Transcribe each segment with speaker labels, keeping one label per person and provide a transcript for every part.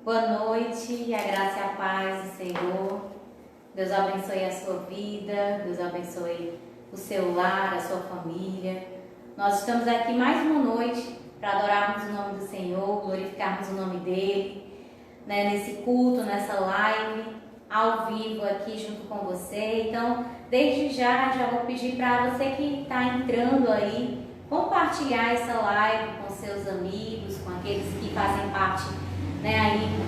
Speaker 1: Boa noite, a graça e a paz do Senhor. Deus abençoe a sua vida, Deus abençoe o seu lar, a sua família. Nós estamos aqui mais uma noite para adorarmos o nome do Senhor, glorificarmos o nome dEle, nesse culto, nessa live, ao vivo aqui junto com você. Então, desde já vou pedir para você que está entrando aí, compartilhar essa live com seus amigos, com aqueles que fazem parte aí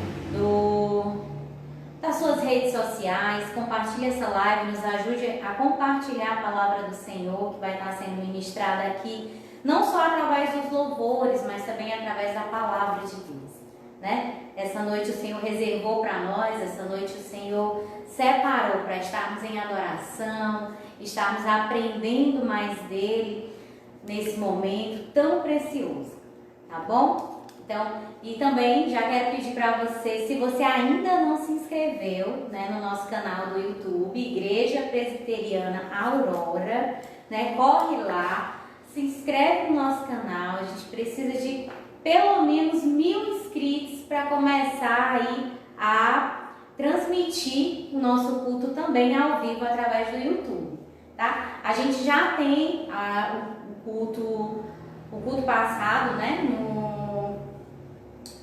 Speaker 1: das suas redes sociais. Compartilhe essa live, nos ajude a compartilhar a palavra do Senhor que vai estar sendo ministrada aqui, não só através dos louvores, mas também através da palavra de Deus, Essa noite o Senhor reservou para nós, essa noite o Senhor separou para estarmos em adoração, estarmos aprendendo mais dEle nesse momento tão precioso, tá bom? Então, e também já quero pedir para você, se você ainda não se inscreveu no nosso canal do YouTube, Igreja Presbiteriana Aurora, corre lá, se inscreve no nosso canal. A gente precisa de pelo menos 1000 inscritos para começar aí a transmitir o nosso culto também ao vivo através do YouTube, tá? A gente já tem o culto passado,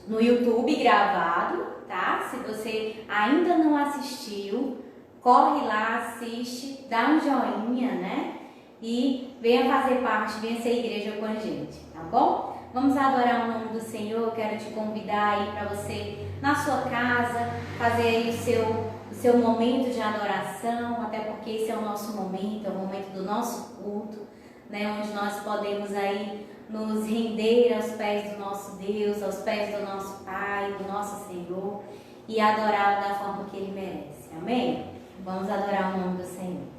Speaker 1: no YouTube gravado, tá? Se você ainda não assistiu, corre lá, assiste, dá um joinha, e venha fazer parte, venha ser igreja com a gente, tá bom? Vamos adorar o nome do Senhor. Eu quero te convidar aí para você, na sua casa, fazer aí o seu momento de adoração, até porque esse é o nosso momento, é o momento do nosso culto, onde nós podemos aí nos render aos pés do nosso Deus, aos pés do nosso Pai, do nosso Senhor, e adorá-lo da forma que Ele merece. Amém? Vamos adorar o nome do Senhor.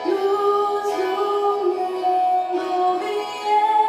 Speaker 2: Luz do mundo vier.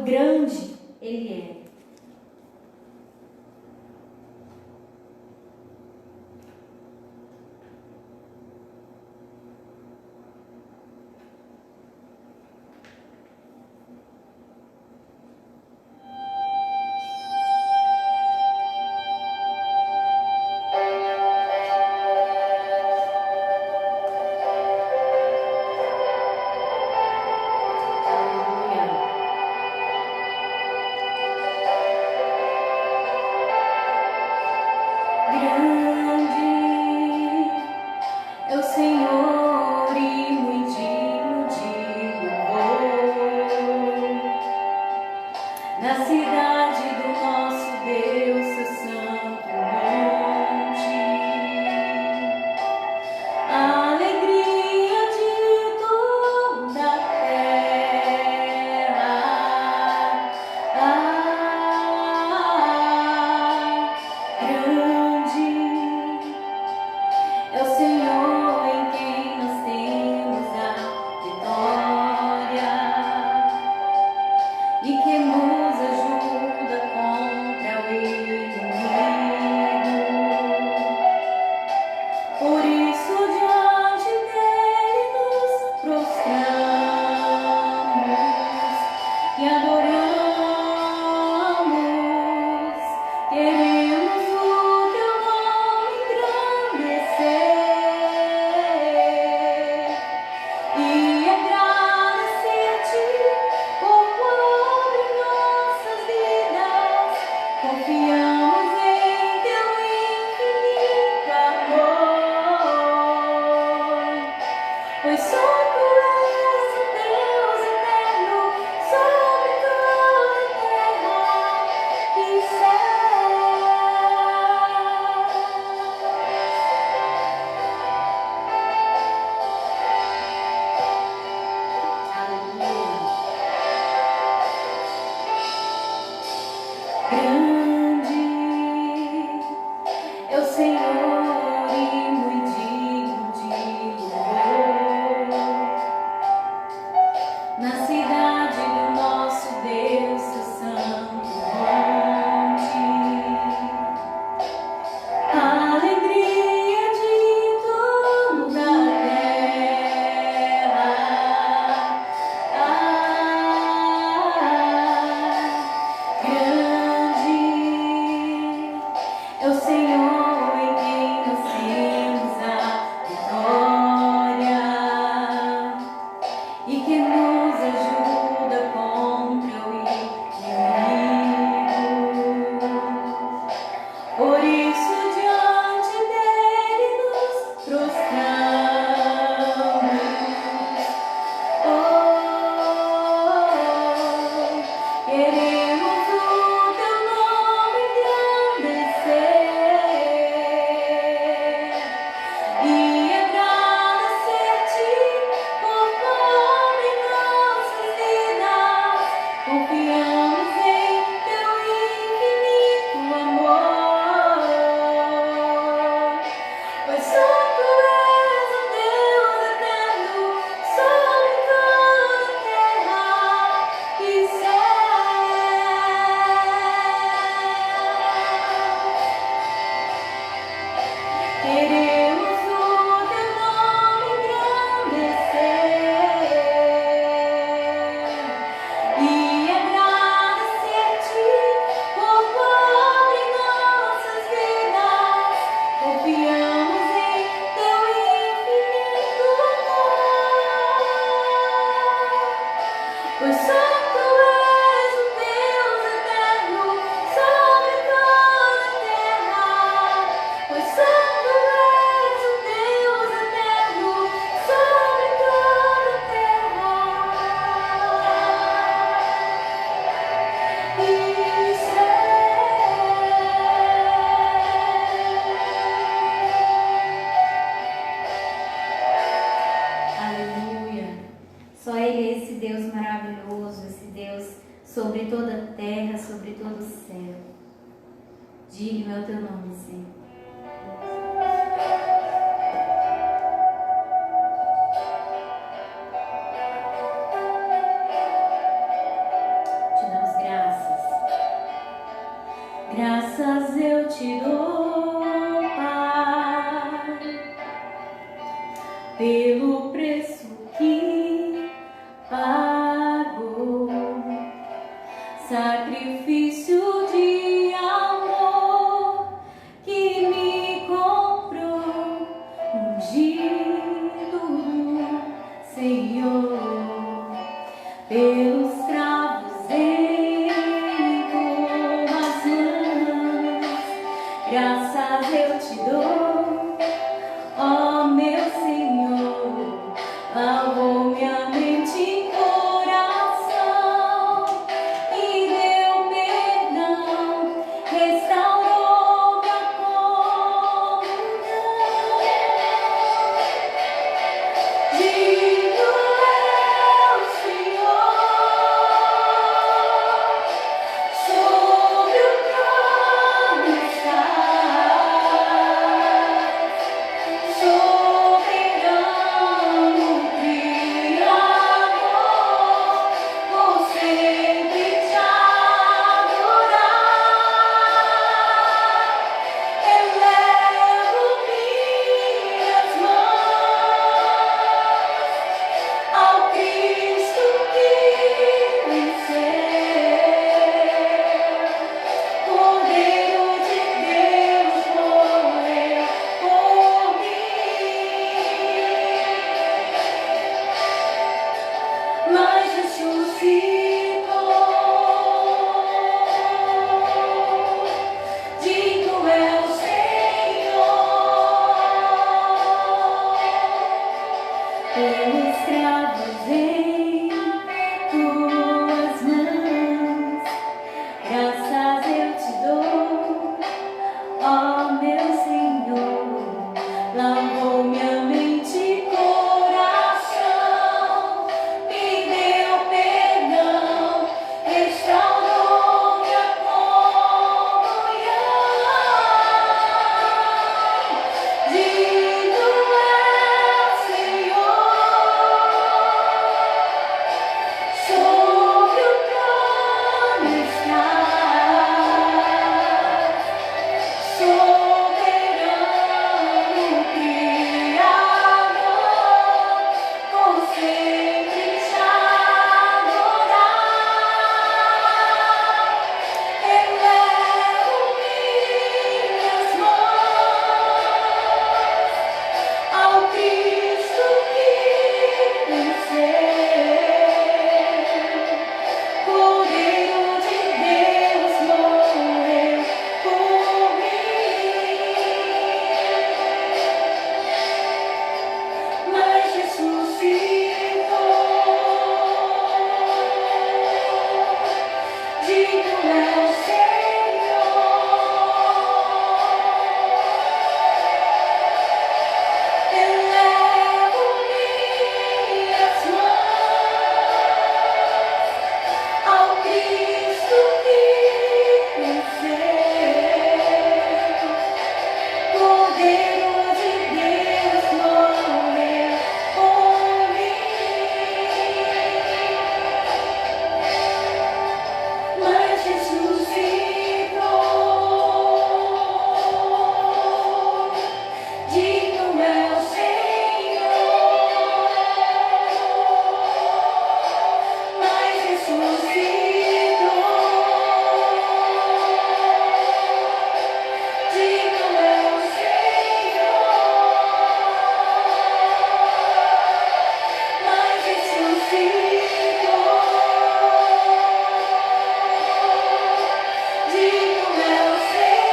Speaker 1: grande Ele é. sobre toda a terra, sobre todo o céu. Digno é o teu nome, Senhor. Te damos eu te dou, Pai, pelo preço que pagou, sacrifício de amor que me comprou, ungido do Senhor, pelos cravos em tuas mãos, graças eu te dou, ó meu Senhor, lavou minha mente e coração, me deu perdão, restaurou minha comunhão. Digno é o Senhor, sobre o trono estás, soberano Criador, vou sempre te adorar. Elevo minhas mãos ao Cristo que venceu, Cordeiro de Deus morreu por mim, mas ressuscitou. Digno é o Senhor, pelos cravos em tuas mãos, graças eu te dou, ó meu Senhor, lavou minha mente e coração, me deu perdão, restaurou minha comunhão. Digno é o Senhor, sobre o trono estás, soberano Criador, vou sempre te adorar. Elevo minhas mãos ao Cristo que venceu, Cordeiro de Deus morreu por mim, mas ressuscitou. Digno é o Senhor, elevo minhas mãos ao Cristo que venceu, Cordeiro de Deus morreu por mim, mas ressuscitou. Digno é o Senhor, mas ressuscitou. Digno é o Senhor, mas ressuscitou. Digno é o Senhor.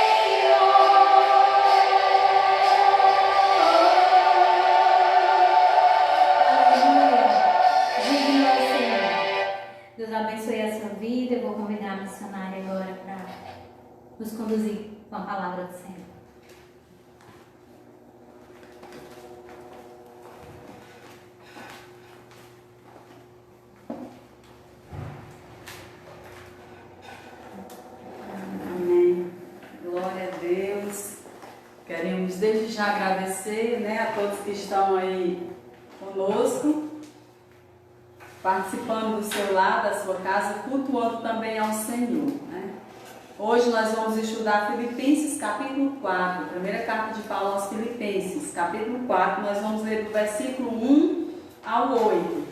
Speaker 1: Digno é o Senhor. Deus abençoe a sua vida. Eu vou convidar a missionária agora para nos conduzir com a palavra do Senhor.
Speaker 2: Amém. Glória a Deus. Queremos desde já agradecer, né, a todos que estão aí conosco, participando do seu lar, da sua casa, cultuando também ao Senhor, né? Hoje nós vamos estudar Filipenses capítulo 4, primeira carta de Paulo aos Filipenses, capítulo 4, nós vamos ler do versículo 1 ao 8.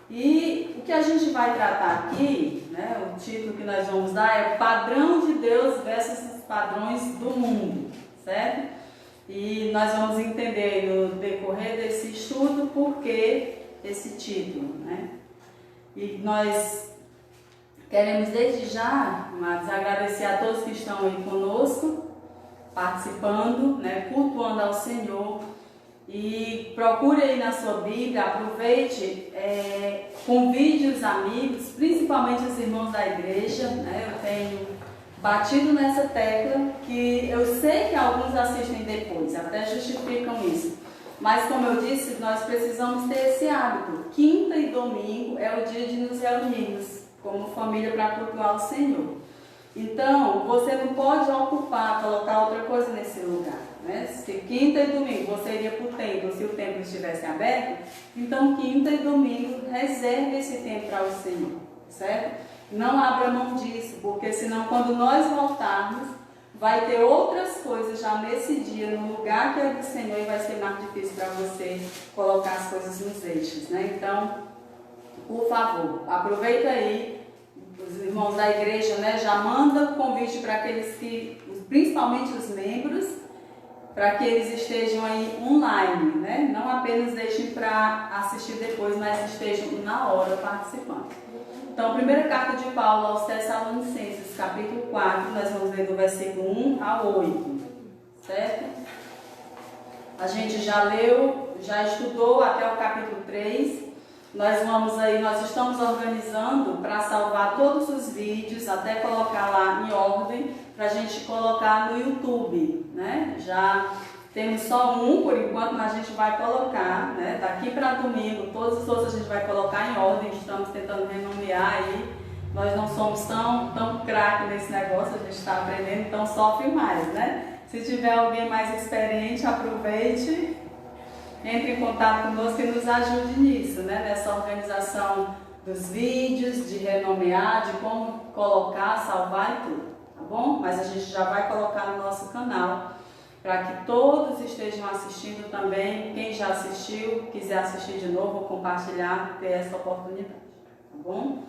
Speaker 2: E o que a gente vai tratar aqui, né, o título que nós vamos dar é Padrão de Deus versus os padrões do mundo, certo? E nós vamos entender no decorrer desse estudo por que esse título, né? E nós queremos desde já, amados, agradecer a todos que estão aí conosco, participando, né, cultuando ao Senhor. E procure aí na sua Bíblia, aproveite, convide os amigos, principalmente os irmãos da igreja, né? Eu tenho batido nessa tecla que eu sei que alguns assistem depois, até justificam isso. Mas como eu disse, nós precisamos ter esse hábito. Quinta e domingo é o dia de nos reunirmos como família para cultuar o Senhor. Então, você não pode ocupar, colocar outra coisa nesse lugar, né? Se quinta e domingo você iria para o templo, se o templo estivesse aberto, então quinta e domingo reserve esse tempo para o Senhor, certo? Não abra mão disso, porque senão quando nós voltarmos, vai ter outras coisas já nesse dia, no lugar que é do Senhor, e vai ser mais difícil para você colocar as coisas nos eixos, né? Então, por favor, aproveita aí, os irmãos da igreja, né, já manda convite para aqueles que, principalmente os membros, para que eles estejam aí online, né? Não apenas deixem para assistir depois, mas estejam na hora participando. Então, primeira carta de Paulo aos Tessalonicenses, capítulo 4, nós vamos ler do versículo 1 ao 8, certo? A gente já leu, já estudou até o capítulo 3. Nós estamos organizando para salvar todos os vídeos, até colocar lá em ordem, para a gente colocar no YouTube, né? Já temos só um por enquanto, mas a gente vai colocar, né? Daqui para domingo, todos os outros a gente vai colocar em ordem, estamos tentando renomear aí. Nós não somos tão craque nesse negócio, a gente está aprendendo, então sofre mais, né? Se tiver alguém mais experiente, aproveite. Entre em contato conosco e nos ajude nisso, né? Nessa organização dos vídeos, de renomear, de como colocar, salvar e tudo, tá bom? Mas a gente já vai colocar no nosso canal para que todos estejam assistindo também. Quem já assistiu, quiser assistir de novo ou compartilhar, ter essa oportunidade, tá bom?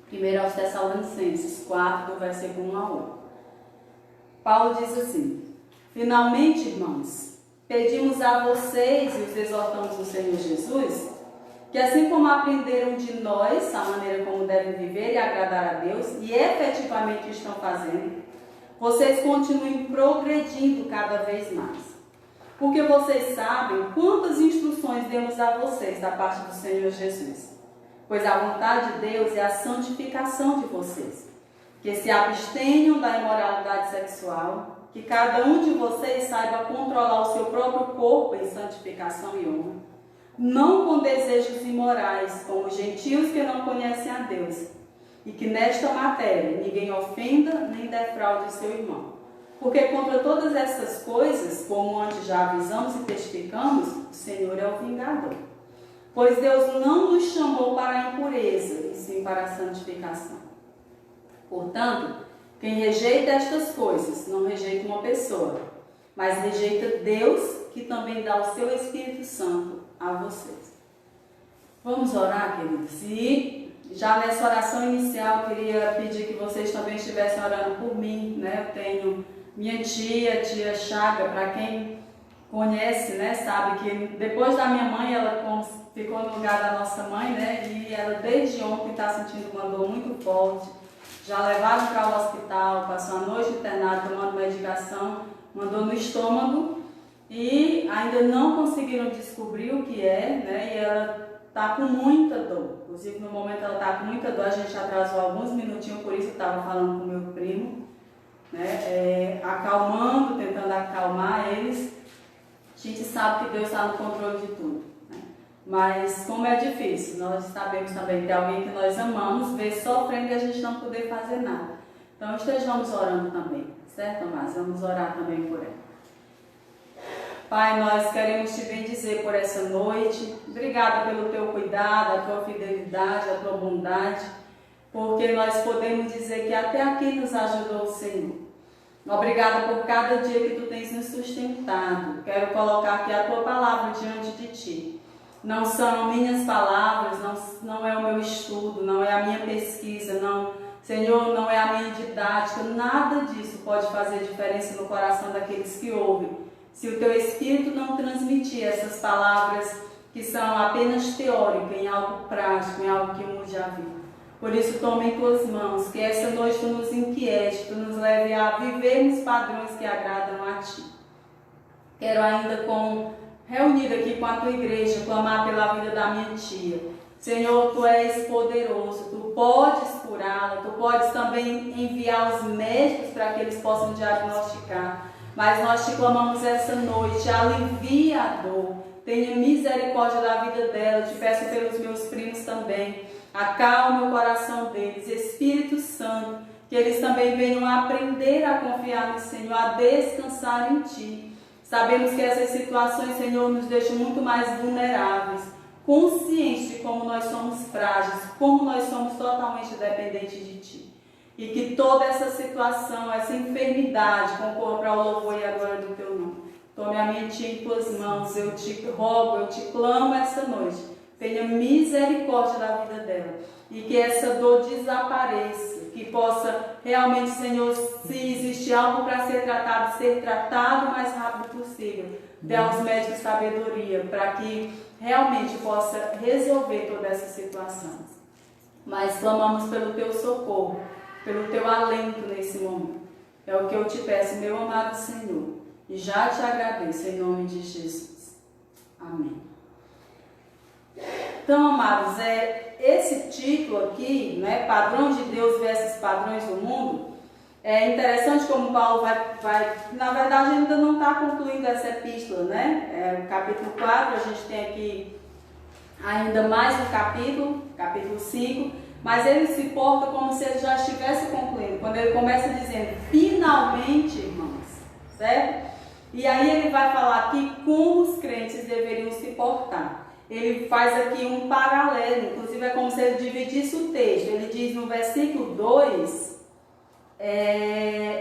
Speaker 2: Primeiro aos Tessalonicenses 4, do versículo 1 ao 8. Paulo diz assim: finalmente, irmãos, pedimos a vocês e os exortamos no Senhor Jesus, que assim como aprenderam de nós a maneira como devem viver e agradar a Deus, e efetivamente estão fazendo, vocês continuem progredindo cada vez mais. Porque vocês sabem quantas instruções demos a vocês da parte do Senhor Jesus. Pois a vontade de Deus é a santificação de vocês, que se abstenham da imoralidade sexual, que cada um de vocês saiba controlar o seu próprio corpo em santificação e honra, não com desejos imorais, como os gentios que não conhecem a Deus, e que nesta matéria ninguém ofenda nem defraude seu irmão. Porque contra todas essas coisas, como antes já avisamos e testificamos, o Senhor é o vingador. Pois Deus não nos chamou para a impureza, e sim para a santificação. Portanto, quem rejeita estas coisas, não rejeita uma pessoa, mas rejeita Deus, que também dá o seu Espírito Santo a vocês. Vamos orar, queridos? E já nessa oração inicial, eu queria pedir que vocês também estivessem orando por mim, né? Eu tenho minha tia Chaga, para quem conhece, né, sabe que depois da minha mãe, ela ficou no lugar da nossa mãe, né? E ela desde ontem está sentindo uma dor muito forte. Já levaram para o hospital, passou a noite internada tomando medicação, mandou no estômago e ainda não conseguiram descobrir o que é, né? E ela está com muita dor. Inclusive, no momento ela está com muita dor, a gente atrasou alguns minutinhos, por isso eu estava falando com o meu primo, né? Acalmando, tentando acalmar eles. A gente sabe que Deus está no controle de tudo, né? Mas como é difícil, nós sabemos também que alguém que nós amamos ver sofrendo e a gente não poder fazer nada. Então estejamos orando também, certo, amados? Vamos orar também por ela. Pai, nós queremos te bendizer por essa noite. Obrigada pelo teu cuidado, a tua fidelidade, a tua bondade. porque nós podemos dizer que até aqui nos ajudou o Senhor. Obrigada por cada dia que Tu tens nos sustentado. Quero colocar aqui a Tua palavra diante de Ti. Não são minhas palavras, não é o meu estudo, não é a minha pesquisa, não, Senhor, não é a minha didática, nada disso pode fazer diferença no coração daqueles que ouvem. Se o Teu Espírito não transmitir essas palavras que são apenas teóricas, em algo prático, em algo que mude a vida. Por isso, tome em Tuas mãos, que essa noite Tu nos inquiete, Tu nos leve a vivermos padrões que agradam a Ti. Quero ainda reunida aqui com a Tua igreja, clamar pela vida da minha tia. Senhor, Tu és poderoso, Tu podes curá-la, Tu podes também enviar os médicos para que eles possam diagnosticar. Mas nós Te clamamos essa noite, alivia a dor, tenha misericórdia da vida dela, Te peço pelos meus primos também, acalma o coração deles, Espírito Santo, que eles também venham a aprender a confiar no Senhor, a descansar em Ti. Sabemos que essas situações, Senhor, nos deixam muito mais vulneráveis, conscientes de como nós somos frágeis, como nós somos totalmente dependentes de Ti. E que toda essa situação, essa enfermidade concorra para o louvor e a glória do Teu nome. Tome a minha tia em Tuas mãos, eu Te rogo, eu Te clamo essa noite. Tenha misericórdia da vida dela. E que essa dor desapareça. Que possa realmente, Senhor, se existe algo para ser tratado o mais rápido possível. Dê aos médicos sabedoria para que realmente possa resolver toda essa situação. Mas clamamos pelo Teu socorro, pelo Teu alento nesse momento. É o que eu Te peço, meu amado Senhor. E já Te agradeço em nome de Jesus. Amém. Então, amados, esse título aqui, né, Padrão de Deus versus Padrões do Mundo, é interessante como Paulo vai na verdade ainda não está concluindo essa epístola, né? O capítulo 4, a gente tem aqui ainda mais um capítulo 5, mas ele se porta como se ele já estivesse concluindo, quando ele começa dizendo, finalmente, irmãos, certo? E aí ele vai falar aqui como os crentes deveriam se portar. Ele faz aqui um paralelo, inclusive é como se ele dividisse o texto. Ele diz no versículo 2,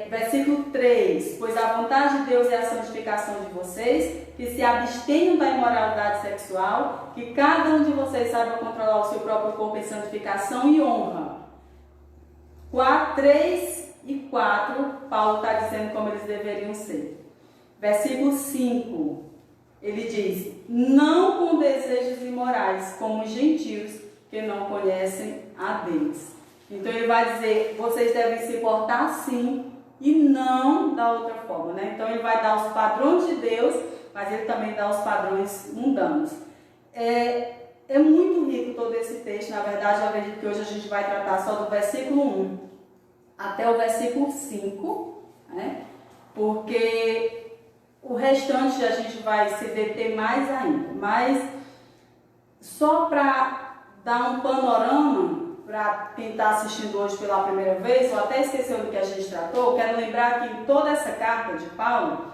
Speaker 2: versículo 3, pois a vontade de Deus é a santificação de vocês, que se abstenham da imoralidade sexual, que cada um de vocês saiba controlar o seu próprio corpo em santificação e honra. 3 e 4, Paulo está dizendo como eles deveriam ser. Versículo 5. Ele diz, não com desejos imorais, como os gentios que não conhecem a Deus. Então ele vai dizer, vocês devem se portar assim e não da outra forma, né? Então ele vai dar os padrões de Deus, mas ele também dá os padrões mundanos. É muito rico todo esse texto, na verdade eu acredito que hoje a gente vai tratar só do versículo 1 até o versículo 5, né? Porque o restante a gente vai se deter mais ainda, mas só para dar um panorama, para quem está assistindo hoje pela primeira vez, ou até esqueceu do que a gente tratou, quero lembrar que em toda essa carta de Paulo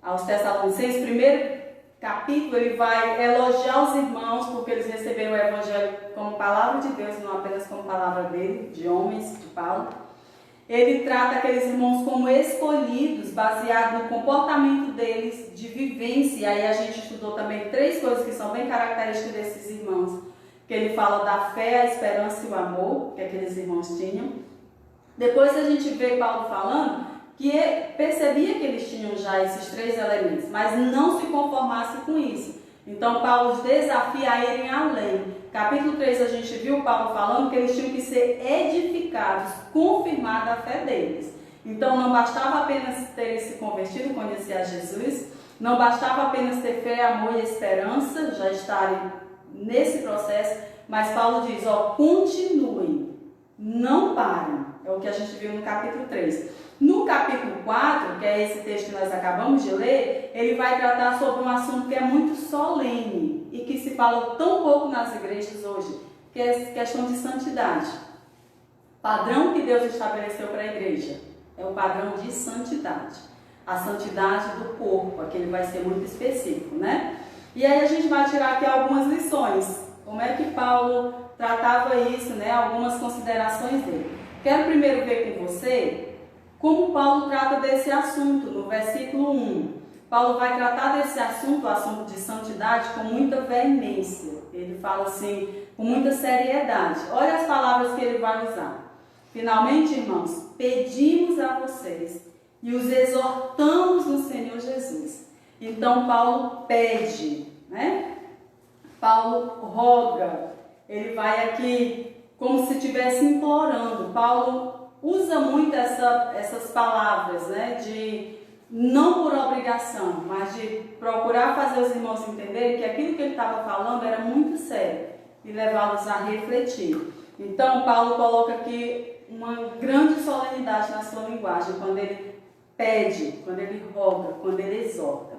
Speaker 2: aos Tessalonicenses, primeiro capítulo, ele vai elogiar os irmãos, porque eles receberam o Evangelho como palavra de Deus, não apenas como palavra dele, de homens, de Paulo. Ele trata aqueles irmãos como escolhidos, baseado no comportamento deles de vivência. E aí a gente estudou também 3 coisas que são bem características desses irmãos. Que ele fala da fé, a esperança e o amor que aqueles irmãos tinham. Depois a gente vê Paulo falando que percebia que eles tinham já esses 3 elementos, mas não se conformasse com isso. Então Paulo os desafia a irem além. Capítulo 3 a gente viu Paulo falando que eles tinham que ser edificados, confirmada a fé deles. Então não bastava apenas terem se convertido, conhecer a Jesus, não bastava apenas ter fé, amor e esperança, já estarem nesse processo, mas Paulo diz, continuem, não parem. É o que a gente viu no capítulo 3. No capítulo 4, que é esse texto que nós acabamos de ler, ele vai tratar sobre um assunto que é muito solene e que se fala tão pouco nas igrejas hoje, que é a questão de santidade. O padrão que Deus estabeleceu para a igreja é o padrão de santidade. A santidade do corpo, aqui ele vai ser muito específico, né? E aí a gente vai tirar aqui algumas lições. Como é que Paulo tratava isso, né? Algumas considerações dele. Quero primeiro ver com você como Paulo trata desse assunto, no versículo 1. Paulo vai tratar desse assunto, o assunto de santidade, com muita veemência. Ele fala assim, com muita seriedade. Olha as palavras que ele vai usar. Finalmente, irmãos, pedimos a vocês e os exortamos no Senhor Jesus. Então, Paulo pede, né? Paulo roga. Ele vai aqui como se estivesse implorando. Paulo usa muito essas palavras, né? De não por obrigação, mas de procurar fazer os irmãos entenderem que aquilo que ele estava falando era muito sério e levá-los a refletir. Então, Paulo coloca aqui uma grande solenidade na sua linguagem, quando ele pede, quando ele roga, quando ele exorta.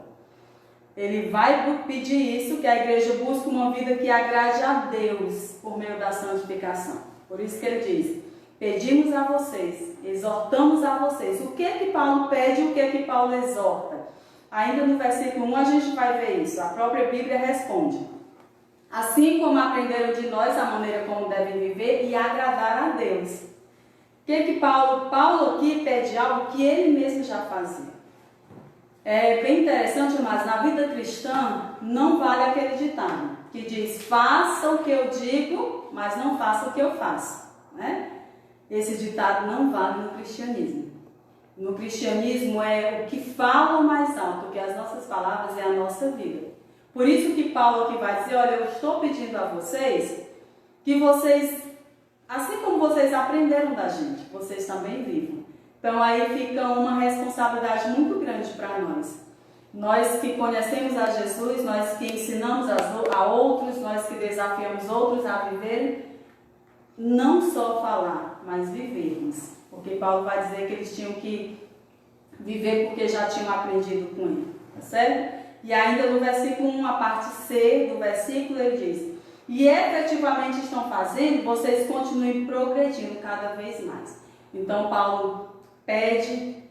Speaker 2: Ele vai pedir isso, que a igreja busque uma vida que agrade a Deus por meio da santificação. Por isso que ele diz, pedimos a vocês, exortamos a vocês. O que é que Paulo pede e o que é que Paulo exorta? Ainda no versículo 1 a gente vai ver isso. A própria Bíblia responde. Assim como aprenderam de nós a maneira como devem viver e agradar a Deus. O que é que Paulo aqui pede algo que ele mesmo já fazia. É bem interessante, mas na vida cristã não vale aquele ditado que diz, faça o que eu digo, mas não faça o que eu faço, né? Esse ditado não vale no cristianismo. No cristianismo é o que fala mais alto que as nossas palavras é a nossa vida. Por isso que Paulo aqui vai dizer, olha, eu estou pedindo a vocês que vocês, assim como vocês aprenderam da gente, vocês também vivam. Então aí fica uma responsabilidade muito grande para nós. Nós que conhecemos a Jesus, nós que ensinamos a outros, nós que desafiamos outros a viverem, não só falar, mas vivermos. Porque Paulo vai dizer que eles tinham que viver porque já tinham aprendido com ele, tá certo? E ainda no versículo 1, a parte C do versículo, ele diz, e efetivamente estão fazendo, vocês continuem progredindo cada vez mais. Então Paulo pede,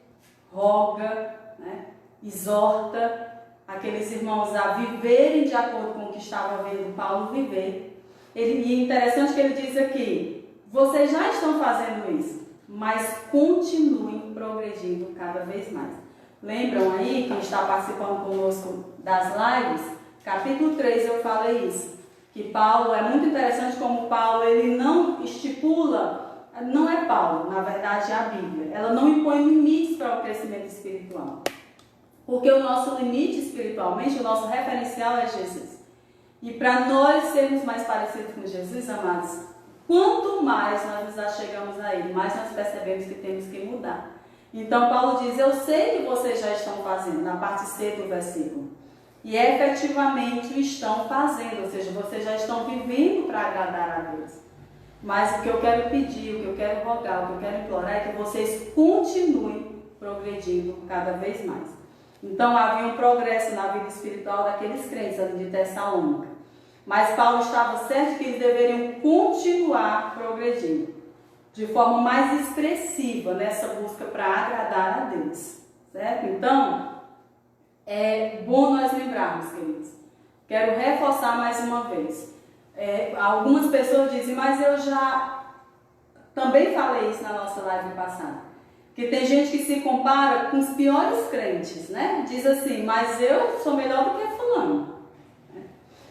Speaker 2: roga, né, exorta aqueles irmãos a viverem de acordo com o que estava vendo Paulo viver. E é interessante que ele diz aqui, vocês já estão fazendo isso, mas continuem progredindo cada vez mais. Lembram aí, quem está participando conosco das lives, capítulo 3 eu falei isso, que Paulo, é muito interessante como Paulo, ele não estipula, não é Paulo, na verdade é a Bíblia, ela não impõe limites para o crescimento espiritual, porque o nosso limite espiritualmente, o nosso referencial é Jesus. E para nós sermos mais parecidos com Jesus, amados, quanto mais nós nos achegamos a Ele, mais nós percebemos que temos que mudar. Então Paulo diz, eu sei que vocês já estão fazendo, na parte C do versículo, e efetivamente o estão fazendo, ou seja, vocês já estão vivendo para agradar a Deus. Mas o que eu quero pedir, o que eu quero rogar, o que eu quero implorar é que vocês continuem progredindo cada vez mais. Então havia um progresso na vida espiritual daqueles crentes ali de Tessalônica. Mas Paulo estava certo que eles deveriam continuar progredindo de forma mais expressiva nessa busca para agradar a Deus, certo? Então, é bom nós lembrarmos, queridos. Quero reforçar mais uma vez. Algumas pessoas dizem, mas eu já também falei isso na nossa live passada, que tem gente que se compara com os piores crentes, né? Diz assim, mas eu sou melhor do que fulano.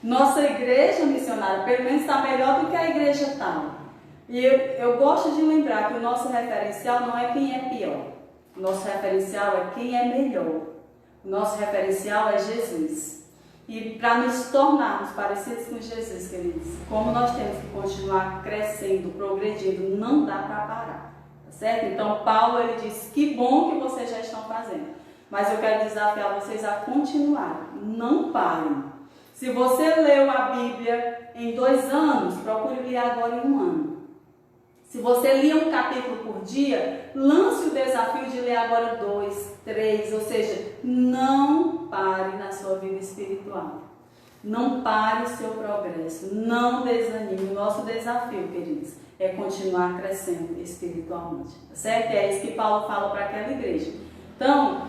Speaker 2: Nossa igreja missionária, pelo menos, está melhor do que a igreja tal. E eu gosto de lembrar que o nosso referencial não é quem é pior. O nosso referencial é quem é melhor. O nosso referencial é Jesus. E para nos tornarmos parecidos com Jesus, queridos, como nós temos que continuar crescendo, progredindo, não dá para parar. Tá certo? Então, Paulo, ele diz, que bom que vocês já estão fazendo. Mas eu quero desafiar vocês a continuar. Não parem. Se você leu a Bíblia em 2 anos, procure ler agora em 1 ano. Se você lia um capítulo por dia, lance o desafio de ler agora 2, 3, ou seja, não pare na sua vida espiritual. Não pare o seu progresso, não desanime. O nosso desafio, queridos, é continuar crescendo espiritualmente, tá certo? É isso que Paulo fala para aquela igreja. Então,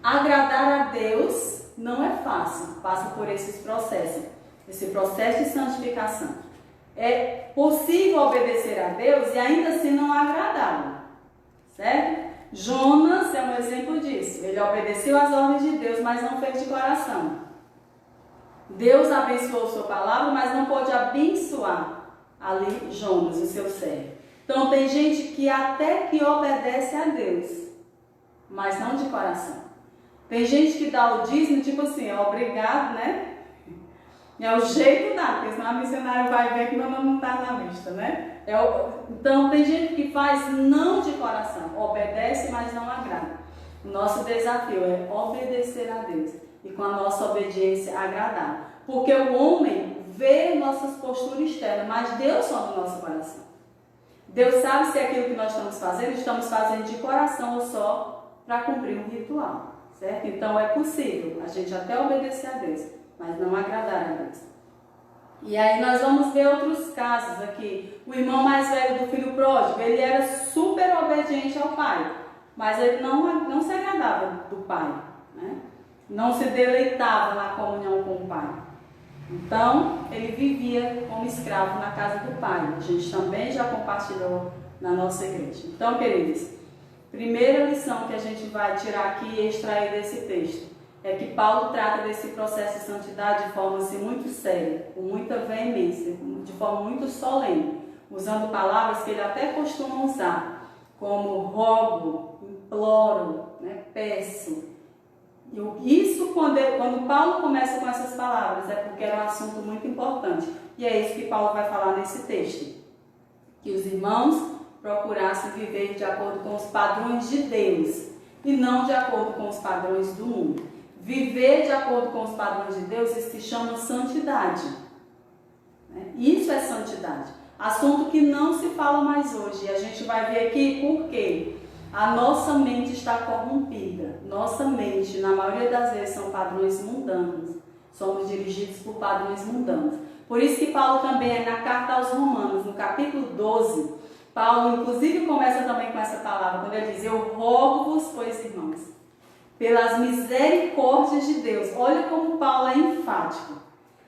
Speaker 2: agradar a Deus não é fácil, passa por esses processos, esse processo de santificação. É possível obedecer a Deus e ainda assim não agradá-lo, certo? Jonas é um exemplo disso. Ele obedeceu às ordens de Deus, mas não fez de coração. Deus abençoou sua palavra, mas não pôde abençoar ali Jonas, o seu servo. Então tem gente que até que obedece a Deus, mas não de coração. Tem gente que dá o dízimo, tipo assim, é obrigado, né? É o jeito da, porque senão a missionária vai ver que meu nome não está na lista, né? Então tem gente que faz não de coração, obedece, mas não agrada. O nosso desafio é obedecer a Deus e com a nossa obediência agradar. Porque o homem vê nossas posturas externas, mas Deus sonda o nosso coração. Deus sabe se aquilo que nós estamos fazendo de coração ou só para cumprir um ritual, certo? Então é possível a gente até obedecer a Deus, mas não agradar a Deus. E aí nós vamos ver outros casos aqui. O irmão mais velho do filho pródigo, ele era super obediente ao pai, mas ele não se agradava do pai, né? Não se deleitava na comunhão com o pai. Então, ele vivia como escravo na casa do pai. A gente também já compartilhou na nossa igreja. Então, queridos, primeira lição que a gente vai tirar aqui e extrair desse texto é que Paulo trata desse processo de santidade de forma assim, muito séria, com muita veemência, de forma muito solene, usando palavras que ele até costuma usar, como rogo, imploro, né, peço. Isso, quando Paulo começa com essas palavras, é porque era um assunto muito importante. E é isso que Paulo vai falar nesse texto. Que os irmãos procurassem viver de acordo com os padrões de Deus e não de acordo com os padrões do mundo. Viver de acordo com os padrões de Deus, isso se chama santidade. Isso é santidade. Assunto que não se fala mais hoje. E a gente vai ver aqui por quê. A nossa mente está corrompida. Nossa mente, na maioria das vezes, são padrões mundanos. Somos dirigidos por padrões mundanos. Por isso que Paulo também, na carta aos Romanos, no capítulo 12, Paulo inclusive começa também com essa palavra, quando ele diz, eu rogo-vos, pois irmãos, pelas misericórdias de Deus. Olha como Paulo é enfático.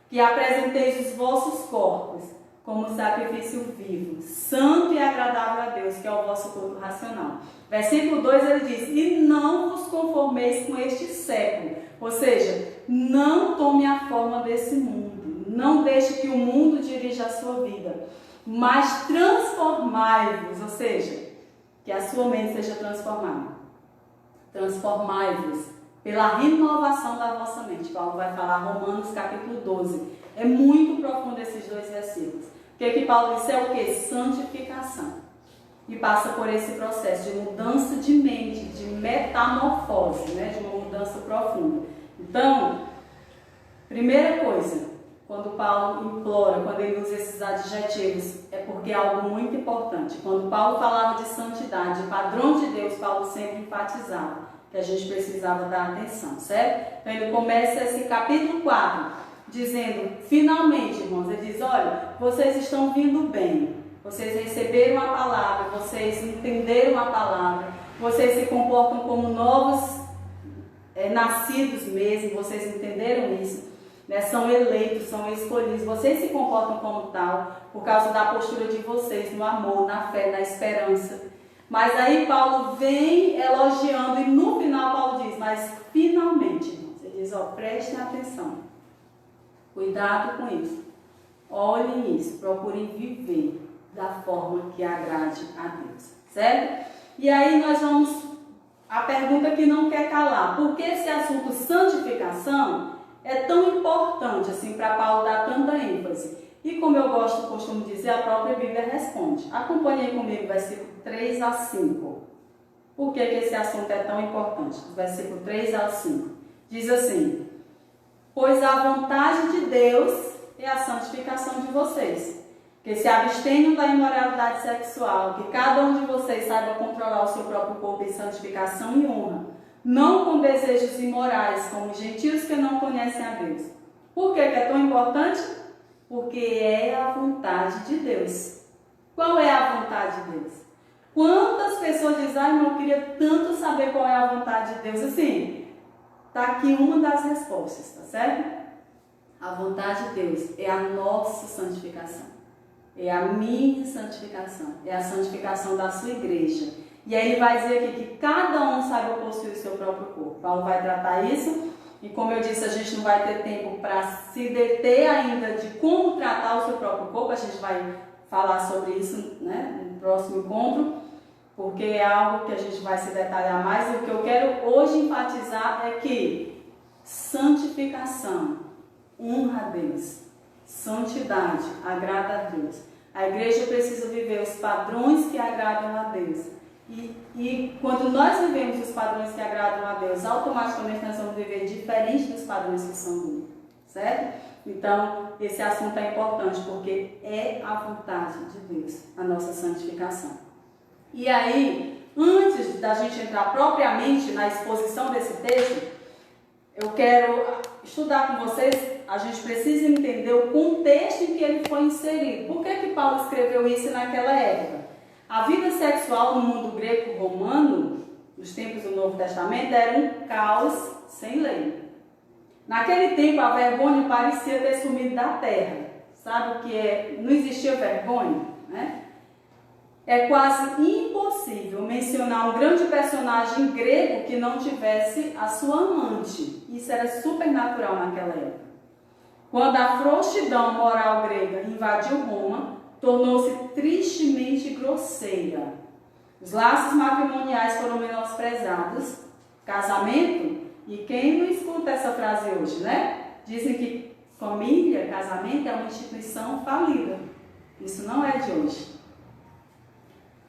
Speaker 2: Que apresenteis os vossos corpos como sacrifício vivo, santo e agradável a Deus, que é o vosso culto racional. Versículo 2 ele diz, e não vos conformeis com este século. Ou seja, não tome a forma desse mundo. Não deixe que o mundo dirija a sua vida. Mas transformai-vos, ou seja, que a sua mente seja transformada. Transformai-vos pela renovação da vossa mente. Paulo vai falar Romanos capítulo 12. É muito profundo esses dois versículos. O que Paulo disse é o que? Santificação. E passa por esse processo de mudança de mente, de metamorfose, né? De uma mudança profunda. Então, primeira coisa, quando Paulo implora, quando ele usa esses adjetivos, é porque é algo muito importante. Quando Paulo falava de santidade, padrão de Deus, Paulo sempre enfatizava que a gente precisava dar atenção, certo? Então ele começa esse capítulo 4, dizendo, finalmente, irmãos, ele diz, olha, vocês estão vindo bem, vocês receberam a palavra, vocês entenderam a palavra, vocês se comportam como novos nascidos mesmo, vocês entenderam isso, né? São eleitos, são escolhidos, vocês se comportam como tal, por causa da postura de vocês, no amor, na fé, na esperança. Mas aí Paulo vem elogiando e no final Paulo diz, mas finalmente, irmãos, ele diz, ó, prestem atenção, cuidado com isso, olhem isso, procurem viver da forma que agrade a Deus, certo? E aí nós vamos, a pergunta que não quer calar, por que esse assunto santificação é tão importante assim para Paulo dar tanta ênfase? E como eu costumo dizer, a própria Bíblia responde. Acompanhe comigo o versículo 3 a 5. Por que esse assunto é tão importante? Versículo 3 ao 5. Diz assim, pois a vontade de Deus é a santificação de vocês, que se abstenham da imoralidade sexual, que cada um de vocês saiba controlar o seu próprio corpo em santificação e honra, não com desejos imorais, como gentios que não conhecem a Deus. Por que é tão importante? Porque é a vontade de Deus. Qual é a vontade de Deus? Quantas pessoas dizem, ai, eu queria tanto saber qual é a vontade de Deus? Assim, tá aqui uma das respostas, tá certo? A vontade de Deus é a nossa santificação. é a minha santificação, é a santificação da sua igreja. E aí ele vai dizer aqui que cada um saiba possuir o seu próprio corpo. Paulo vai tratar isso, e como eu disse, a gente não vai ter tempo para se deter ainda de como tratar o seu próprio corpo, a gente vai falar sobre isso, né, no próximo encontro, porque é algo que a gente vai se detalhar mais. E o que eu quero hoje enfatizar é que santificação honra a Deus, santidade agrada a Deus. A igreja precisa viver os padrões que agradam a Deus. E quando nós vivemos os padrões que agradam a Deus, automaticamente nós vamos viver diferente dos padrões que são do mundo, certo? Então, esse assunto é importante porque é a vontade de Deus, a nossa santificação. E aí, antes da gente entrar propriamente na exposição desse texto, eu quero estudar com vocês, a gente precisa entender o contexto em que ele foi inserido. Por que Paulo escreveu isso naquela época? A vida sexual no mundo greco-romano, nos tempos do Novo Testamento, era um caos sem lei. Naquele tempo, a vergonha parecia ter sumido da terra. Sabe o que é? Não existia vergonha, né? É quase impossível mencionar um grande personagem grego que não tivesse a sua amante. Isso era super natural naquela época. Quando a frouxidão moral grega invadiu Roma, tornou-se tristemente grosseira. Os laços matrimoniais foram menosprezados. Casamento, e quem não escuta essa frase hoje, né? Dizem que família, casamento é uma instituição falida. Isso não é de hoje.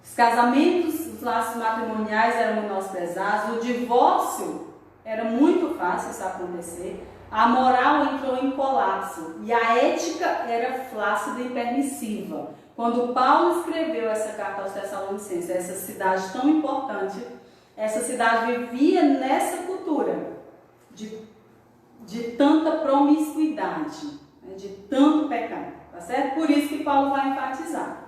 Speaker 2: Os casamentos, os laços matrimoniais eram menosprezados, o divórcio era muito fácil isso acontecer, a moral entrou em colapso e a ética era flácida e permissiva. Quando Paulo escreveu essa carta aos Tessalonicenses, essa cidade tão importante, essa cidade vivia nessa cultura de tanta promiscuidade, né, de tanto pecado, tá certo? Por isso que Paulo vai enfatizar.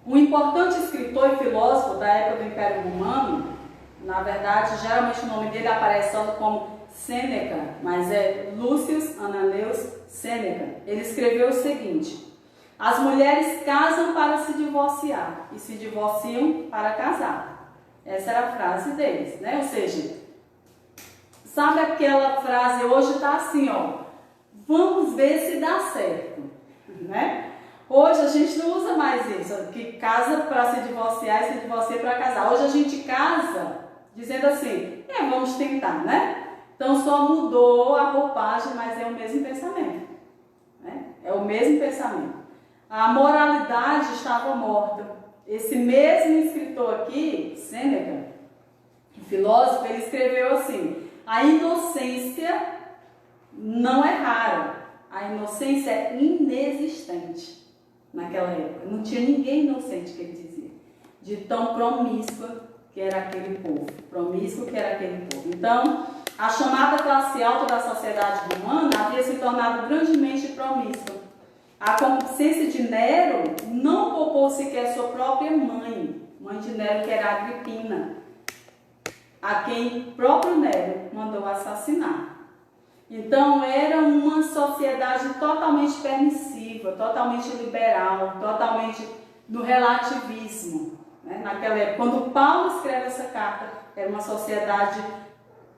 Speaker 2: Um importante escritor e filósofo da época do Império Romano, na verdade, geralmente o nome dele aparece só como Sêneca, mas é Lúcio Ananius Sêneca. Ele escreveu o seguinte: as mulheres casam para se divorciar e se divorciam para casar. Essa era a frase deles, né? Ou seja, sabe aquela frase hoje está assim, ó, vamos ver se dá certo, né? Hoje a gente não usa mais isso, que casa para se divorciar e se divorcia para casar. Hoje a gente casa dizendo assim, vamos tentar, né? Então só mudou a roupagem, mas é o mesmo pensamento, né? É o mesmo pensamento. A moralidade estava morta. Esse mesmo escritor aqui, Sêneca, filósofo, ele escreveu assim: a inocência não é rara, a inocência é inexistente. Naquela época, não tinha ninguém inocente, que ele dizia, de tão promíscua que era aquele povo, promíscuo que era aquele povo. Então, a chamada classe alta da sociedade romana havia se tornado grandemente promíscua. A consciência de Nero não poupou sequer sua própria mãe de Nero, que era Agripina, a quem próprio Nero mandou assassinar. Então, era uma sociedade totalmente permissiva, totalmente liberal, totalmente no relativismo, né? Naquela época, quando Paulo escreve essa carta, era uma sociedade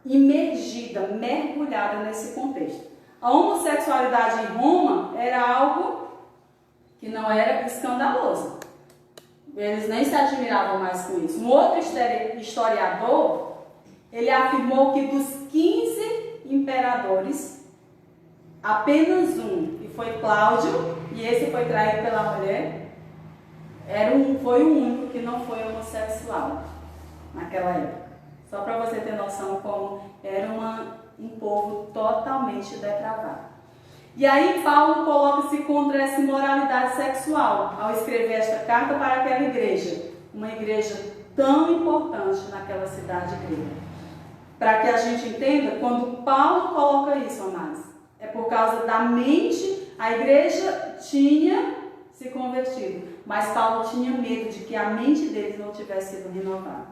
Speaker 2: imergida, mergulhada nesse contexto. A homossexualidade em Roma era algo que não era escandaloso. Eles nem se admiravam mais com isso. Um outro historiador, ele afirmou que dos 15 imperadores, apenas um, que foi Cláudio, e esse foi traído pela mulher, foi o único que não foi homossexual naquela época. Só para você ter noção como era um povo totalmente depravado. E aí Paulo coloca-se contra essa imoralidade sexual ao escrever esta carta para aquela igreja, uma igreja tão importante naquela cidade grega. Para que a gente entenda, quando Paulo coloca isso, amados, é por causa da mente. A igreja tinha se convertido, mas Paulo tinha medo de que a mente deles não tivesse sido renovada.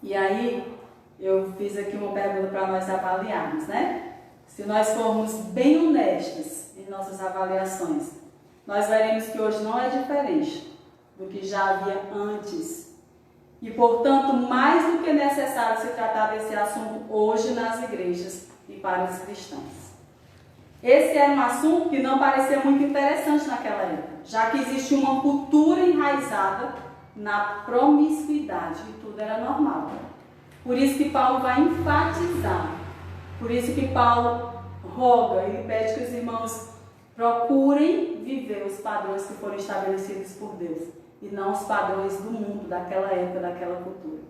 Speaker 2: E aí, eu fiz aqui uma pergunta para nós avaliarmos, né? Se nós formos bem honestos em nossas avaliações, nós veremos que hoje não é diferente do que já havia antes. E, portanto, mais do que necessário se tratar desse assunto hoje nas igrejas e para os cristãos. Esse era um assunto que não parecia muito interessante naquela época, já que existia uma cultura enraizada na promiscuidade e tudo era normal. Por isso que Paulo vai enfatizar, por isso que Paulo roga e pede que os irmãos procurem viver os padrões que foram estabelecidos por Deus e não os padrões do mundo, daquela época, daquela cultura.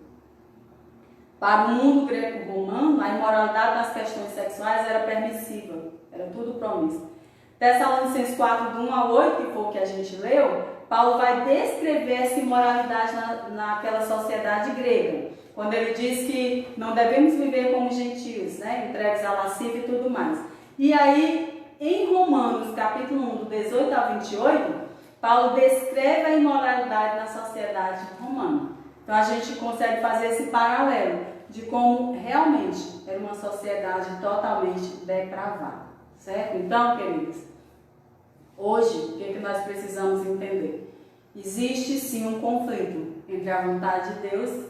Speaker 2: Para o mundo greco-romano, a imoralidade nas questões sexuais era permissiva, era tudo promíscuo. Tessalonicenses 4, do 1 ao 8, que foi o que a gente leu, Paulo vai descrever essa imoralidade naquela sociedade grega, quando ele diz que não devemos viver como gentios, né, entregues à lascívia e tudo mais. E aí, em Romanos, capítulo 1, do 18 ao 28, Paulo descreve a imoralidade na sociedade romana. Então a gente consegue fazer esse paralelo de como realmente era uma sociedade totalmente depravada, certo? Então, queridos, hoje, o que nós precisamos entender? Existe sim um conflito entre a vontade de Deus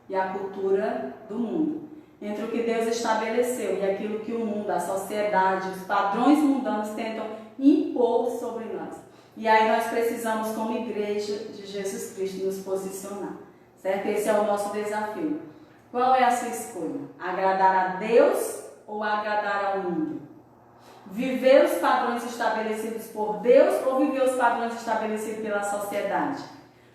Speaker 2: e a cultura do mundo. Entre o que Deus estabeleceu e aquilo que o mundo, a sociedade, os padrões mundanos tentam impor sobre nós. E aí nós precisamos, como igreja de Jesus Cristo, nos posicionar, certo? Esse é o nosso desafio. Qual é a sua escolha? Agradar a Deus ou agradar ao mundo? Viver os padrões estabelecidos por Deus ou viver os padrões estabelecidos pela sociedade?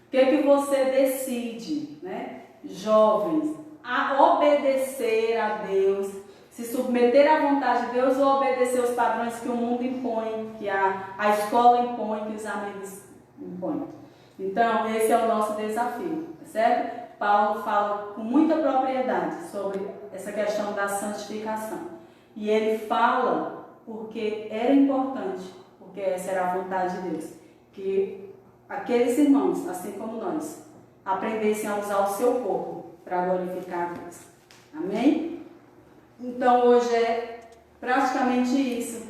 Speaker 2: O que você decide, né? Jovens, a obedecer a Deus, se submeter à vontade de Deus ou obedecer os padrões que o mundo impõe, que a escola impõe, que os amigos impõem. Então, esse é o nosso desafio, certo? Paulo fala com muita propriedade sobre essa questão da santificação. E ele fala porque era importante, porque essa era a vontade de Deus, que aqueles irmãos, assim como nós, aprendessem a usar o seu corpo para glorificar a Deus. Amém? Então hoje é praticamente isso.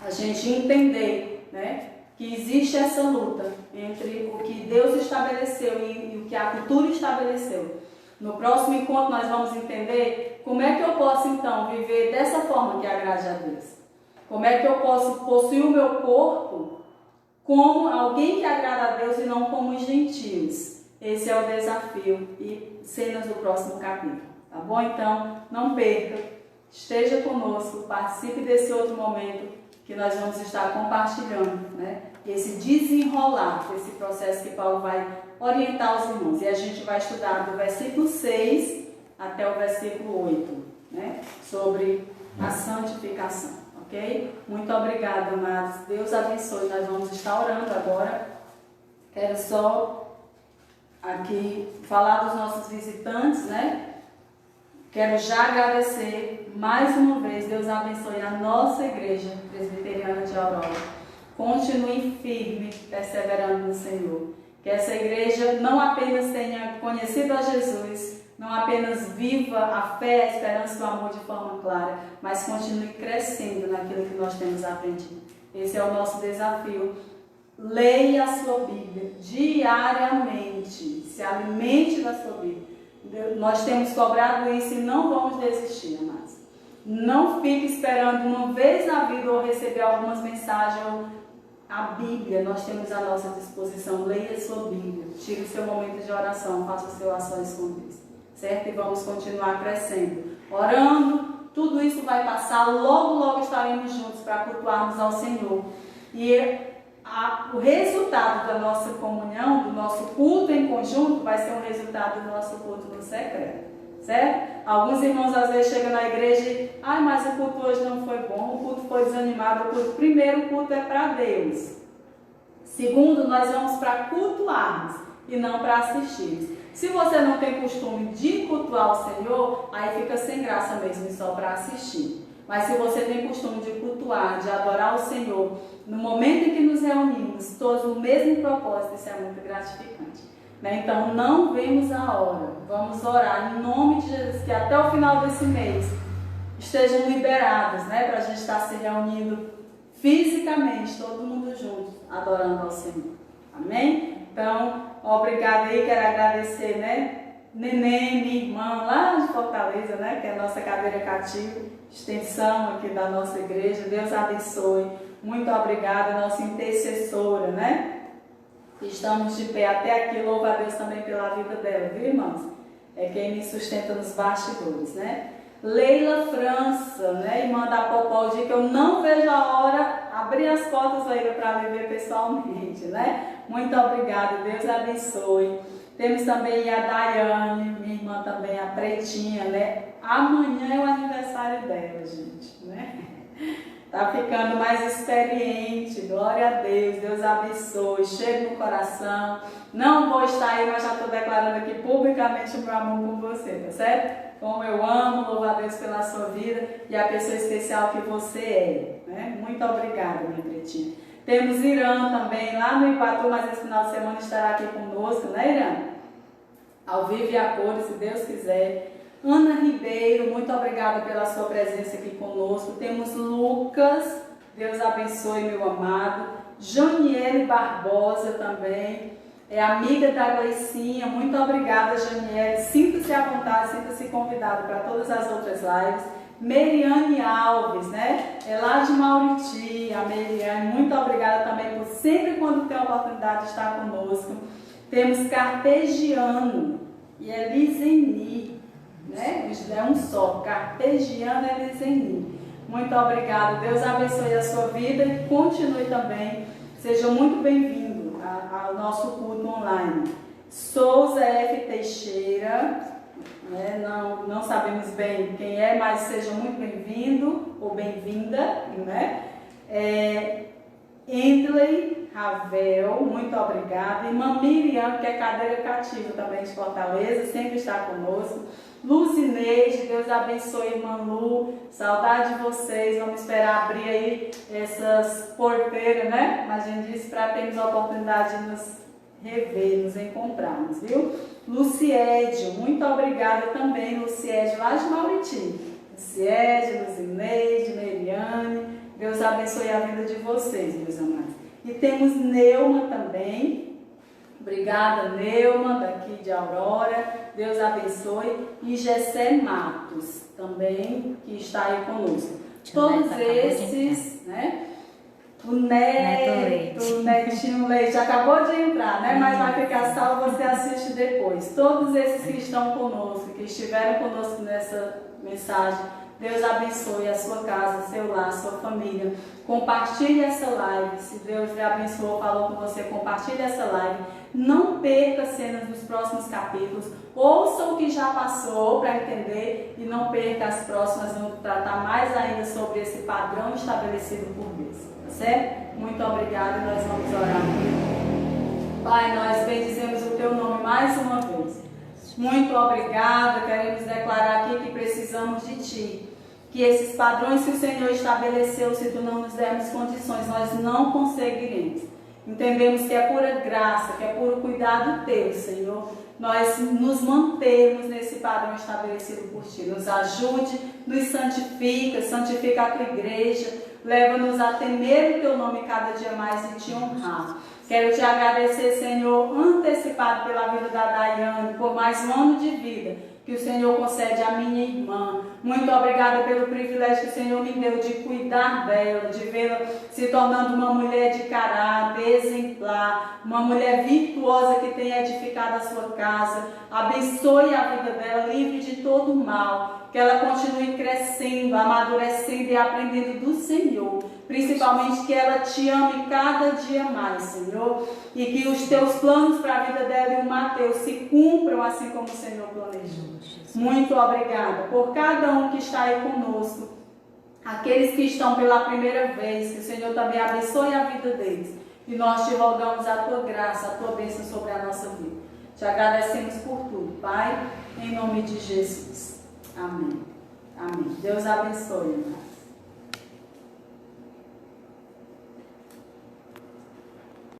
Speaker 2: A gente entender, né, que existe essa luta entre o que Deus estabeleceu e o que a cultura estabeleceu. No próximo encontro nós vamos entender como é que eu posso então viver dessa forma que agrade a Deus. Como é que eu posso possuir o meu corpo como alguém que agrada a Deus e não como os gentios. Esse é o desafio e cenas do próximo capítulo, tá bom? Então, não perca, esteja conosco, participe desse outro momento que nós vamos estar compartilhando, né? Esse desenrolar, esse processo que Paulo vai orientar os irmãos. E a gente vai estudar do versículo 6 até o versículo 8, né? Sobre a santificação, ok? Muito obrigada, amados. Deus abençoe. Nós vamos estar orando agora. Quero só aqui falar dos nossos visitantes, né? Quero já agradecer mais uma vez. Deus abençoe a nossa igreja presbiteriana de Aurora. Continue firme, perseverando no Senhor. Que essa igreja não apenas tenha conhecido a Jesus, não apenas viva a fé, a esperança e o amor de forma clara, mas continue crescendo naquilo que nós temos aprendido. Esse é o nosso desafio. Leia a sua Bíblia diariamente, se alimente da sua Bíblia. Nós temos cobrado isso e não vamos desistir, amados. Não fique esperando uma vez na vida ou receber algumas mensagens. A Bíblia, nós temos à nossa disposição. Leia a sua Bíblia, tire o seu momento de oração, faça o seu ações com Deus, certo? E vamos continuar crescendo, orando. Tudo isso vai passar, logo estaremos juntos para cultuarmos ao Senhor. E o resultado da nossa comunhão, do nosso culto em conjunto, vai ser um resultado do nosso culto no secreto, certo? Alguns irmãos às vezes chegam na igreja e mas o culto hoje não foi bom, o culto foi desanimado. Primeiro, o culto é para Deus. Segundo, nós vamos para cultuarmos e não para assistir. Se você não tem costume de cultuar o Senhor, aí fica sem graça mesmo, só para assistir. Mas se você tem costume de cultuar, de adorar o Senhor, no momento em que nos reunimos, todos no mesmo propósito, isso é muito gratificante. Então, não vemos a hora. Vamos orar em nome de Jesus, que até o final desse mês estejam liberados, para a gente estar se reunindo fisicamente, todo mundo junto, adorando ao Senhor. Amém? Então, obrigada aí, quero agradecer, né? Neném, minha irmã, lá de Fortaleza, né? Que é a nossa cadeira cativa, extensão aqui da nossa igreja. Deus abençoe. Muito obrigada, nossa intercessora, né? Estamos de pé até aqui, louvo a Deus também pela vida dela, viu, irmãos? É quem me sustenta nos bastidores, né? Leila França, né? Irmã da Popó, o dia que eu não vejo a hora, abrir as portas, Leila, para me ver pessoalmente, né? Muito obrigada, Deus abençoe. Temos também a Daiane, minha irmã também, a Pretinha, né? Amanhã é o aniversário dela, gente, né? Tá ficando mais experiente, glória a Deus, Deus abençoe, chega no coração. Não vou estar aí, mas já estou declarando aqui publicamente o meu amor por você, tá certo? Como eu amo, louvo a Deus pela sua vida e a pessoa especial que você é, né? Muito obrigada, minha Pretinha. Temos Irã também, lá no Ipatu, mas esse final de semana estará aqui conosco, né, Irã? Ao vivo e a cores, se Deus quiser. Ana Ribeiro, muito obrigada pela sua presença aqui conosco. Temos Lucas, Deus abençoe, meu amado. Janiele Barbosa também, é amiga da Gleicinha. Muito obrigada, Janiele. Sinta-se à vontade, sinta-se convidada para todas as outras lives. Meriane Alves, né? É lá de Mauriti, a Meriane. Muito obrigada também por sempre, quando tem a oportunidade de estar conosco. Temos Carpegiano e Eliseni, né? É um só, Carpegiano e Eliseni. Muito obrigada, Deus abençoe a sua vida e continue também. Seja muito bem-vindo ao nosso culto online. Souza F. Teixeira, né? Não sabemos bem quem é, mas seja muito bem-vindo ou bem-vinda, né? Endley Ravel, muito obrigada. Irmã Miriam, que é cadeira cativa também de Fortaleza, sempre está conosco. Luzineide, Deus abençoe, irmã Lu, saudade de vocês. Vamos esperar abrir aí essas porteiras, né? Mas a gente disse para termos a oportunidade de nos rever, nos encontrarmos, viu? Luciede, muito obrigada também, Luciede, lá de Mauriti. Luciede, Luzineide, Meriane, Deus abençoe a vida de vocês, meus amados. E temos Neuma também. Obrigada, Neuma, daqui de Aurora. Deus abençoe. E Gessé Matos também, que está aí conosco. Todos esses, né? O Netinho Leite acabou de entrar, né? Mas vai ficar salvo, você assiste depois. Todos esses que estão conosco, que estiveram conosco nessa mensagem, Deus abençoe a sua casa, seu lar, sua família. Compartilhe essa live. Se Deus lhe abençoou, falou com você, compartilhe essa live. Não perca as cenas dos próximos capítulos. Ouça o que já passou para entender e não perca as próximas. Vamos tratar mais ainda sobre esse padrão estabelecido por Deus. Tá certo? Muito obrigada e nós vamos orar. Pai, nós bendizemos o teu nome mais uma vez. Muito obrigada. Queremos declarar aqui que precisamos de ti. Que esses padrões que o Senhor estabeleceu, se tu não nos dermos condições, nós não conseguiremos. Entendemos que é pura graça, que é puro cuidado teu, Senhor. Nós nos mantermos nesse padrão estabelecido por ti. Nos ajude, nos santifica, santifica a tua igreja. Leva-nos a temer o teu nome cada dia mais e te honrar. Quero te agradecer, Senhor, antecipado pela vida da Daiane, por mais um ano de vida que o Senhor concede à minha irmã. Muito obrigada pelo privilégio que o Senhor me deu de cuidar dela, de vê-la se tornando uma mulher de caráter, exemplar, uma mulher virtuosa que tem edificado a sua casa. Abençoe a vida dela, livre de todo mal, que ela continue crescendo, amadurecendo e aprendendo do Senhor. Principalmente que ela te ame cada dia mais, Senhor, e que os teus planos para a vida dela e o Mateus se cumpram assim como o Senhor planejou. Muito obrigada por cada um que está aí conosco, aqueles que estão pela primeira vez, que o Senhor também abençoe a vida deles. E nós te rogamos a tua graça, a tua bênção sobre a nossa vida. Te agradecemos por tudo, Pai, em nome de Jesus. Amém. Amém. Deus abençoe, irmão.